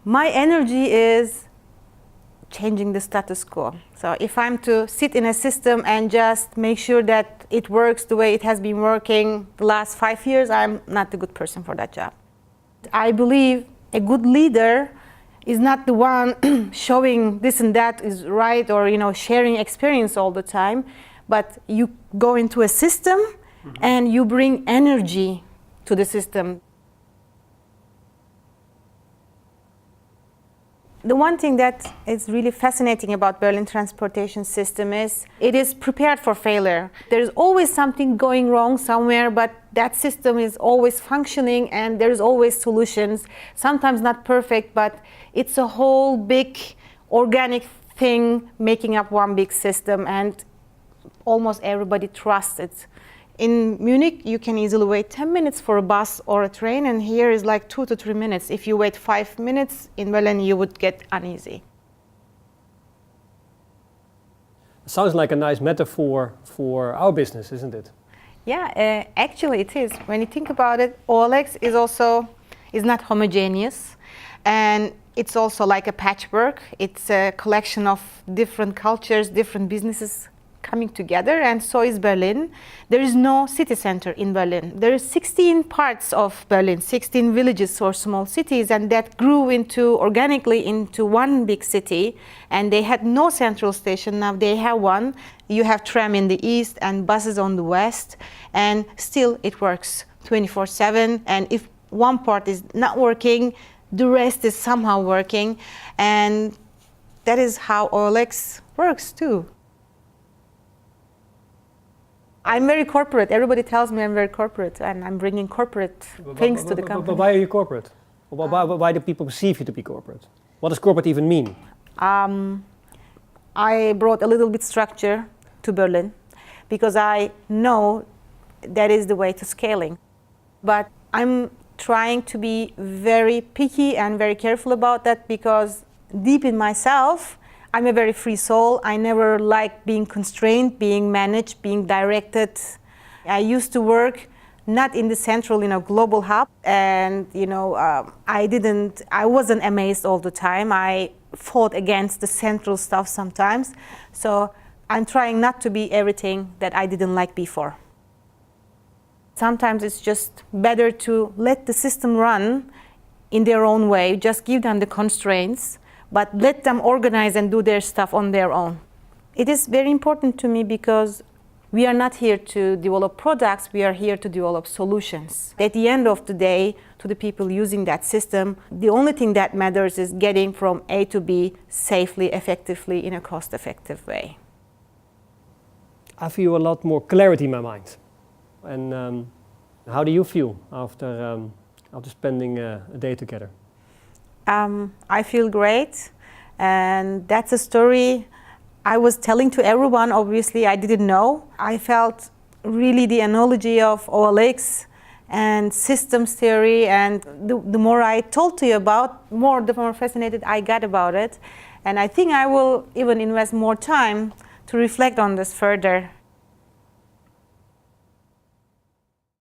My energy is changing the status quo. So if I'm to sit in a system and just make sure that it works the way it has been working the last 5 years, I'm not the good person for that job. I believe a good leader is not the one showing this and that is right, or sharing experience all the time, but you go into a system and you bring energy to the system. The one thing that is really fascinating about Berlin transportation system is it is prepared for failure. There's always something going wrong somewhere, but that system is always functioning and there's always solutions. Sometimes not perfect, but it's a whole big organic thing making up one big system, and almost everybody trusts it. In Munich, you can easily wait 10 minutes for a bus or a train, and here is like 2 to 3 minutes. If you wait 5 minutes, in Berlin, you would get uneasy. Sounds like a nice metaphor for our business, isn't it? Yeah, actually it is. When you think about it, OLX is not homogeneous, and it's also like a patchwork. It's a collection of different cultures, different businesses coming together, and so is Berlin. There is no city center in Berlin. There are 16 parts of Berlin, 16 villages or small cities, and that grew organically into one big city, and they had no central station. Now they have one. You have tram in the east and buses on the west, and still it works 24/7, and if one part is not working, the rest is somehow working, and that is how OLX works too. I'm very corporate. Everybody tells me I'm very corporate, and I'm bringing corporate things to the company. But why are you corporate? Why do people perceive you to be corporate? What does corporate even mean? I brought a little bit structure to Berlin because I know that is the way to scaling. But I'm trying to be very picky and very careful about that, because deep in myself, I'm a very free soul. I never like being constrained, being managed, being directed. I used to work not in the central, global hub, and I wasn't amazed all the time. I fought against the central stuff sometimes. So I'm trying not to be everything that I didn't like before. Sometimes it's just better to let the system run in their own way, just give them the constraints, but let them organize and do their stuff on their own. It is very important to me because we are not here to develop products, we are here to develop solutions. At the end of the day, to the people using that system, the only thing that matters is getting from A to B safely, effectively, in a cost-effective way. I feel a lot more clarity in my mind. And how do you feel after spending a day together? I feel great, and that's a story I was telling to everyone. Obviously, I didn't know. I felt really the analogy of OLX and systems theory, and the more I told to you about, the more fascinated I got about it. And I think I will even invest more time to reflect on this further.